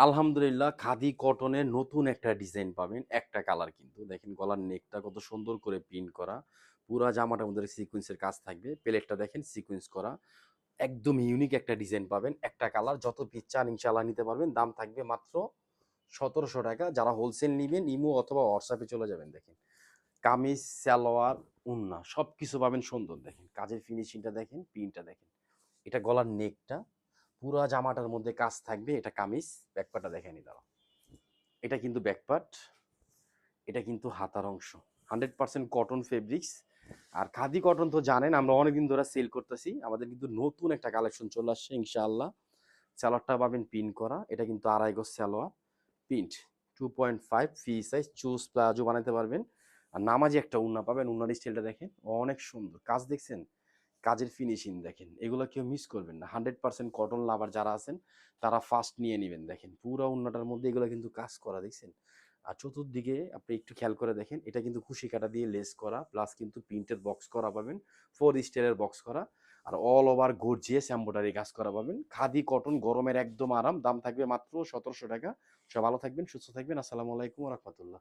আলহামদুলিল্লাহ, খাদি কটনের নতুন একটা ডিজাইন পাবেন। একটা কালার কিন্তু। দেখেন গলার নেকটা কত সুন্দর করে প্রিন্ট করা। পুরা জামাটার মধ্যে সিকোয়েন্সের কাজ থাকবে। প্লেটটা দেখেন সিকোয়েন্স করা। একদম ইউনিক একটা ডিজাইন পাবেন। একটা কালার, যত পিস চান ইনশাআল্লাহ নিতে পারবেন। দাম থাকবে মাত্র ৳১৭০০। যারা হোলসেল নিবেন ইমো অথবা হোয়াটসঅ্যাপে চলে যাবেন। দেখেন কামিজ, সালোয়ার, ওড়না সবকিছু পাবেন সুন্দর। দেখেন কাজের ফিনিশিংটা দেখেন, প্রিন্টটা দেখেন। এটা গলার নেকটা পুরা জামাটার মধ্যে কাজ থাকবে। এটা কামিজ। ব্যাকপার্টটা দেখেনি দাঁড়াও। এটা কিন্তু ব্যাকপার্ট, এটা কিন্তু হাতার অংশ। 100% কটন ফেব্রিক্স। আর খাদি কটন তো জানেন আমরা অনেকদিন ধরে সেল করতেছি। আমাদের কিন্তু নতুন একটা কালেকশন চলে আসছে ইনশাআল্লাহ। সালোয়ারটা পাবেন পিন করা। এটা কিন্তু 2.5 গজ salwar. Print 2.5 free size, choose palazzo বানাতে পারবেন। আর নামাজি একটা ওড়না পাবেন। ওড়নার স্টাইলটা দেখেন অনেক সুন্দর। কাজ দেখছেন? কাজের ফিনিশিং দেখেন। এগুলো কেউ মিস করবেন না। 100% কটন লাভার যারা আছেন তারা ফার্স্ট নিয়ে নিবেন। দেখেন পুরা ওড়নাটার মধ্যে এগুলো কিন্তু কাজ করা, দেখছেন? আর চতুর্দিকে আপনি একটু খেয়াল করে দেখেন, এটা কিন্তু কুশি কাটা দিয়ে লেস করা, প্লাস কিন্তু প্রিন্টের বক্স করা পাবেন। 4 স্টাইলের বক্স করা। আর অল ওভার গর্জিয়াস এমব্রয়ডারি কাজ করা পাবেন। খাদি কটন, গরমের একদম আরাম। দাম থাকবে মাত্র ৳১৭০০। সবাই ভালো থাকবেন, সুস্থ থাকবেন। আসসালামু আলাইকুম ওয়া রাহমাতুল্লাহ।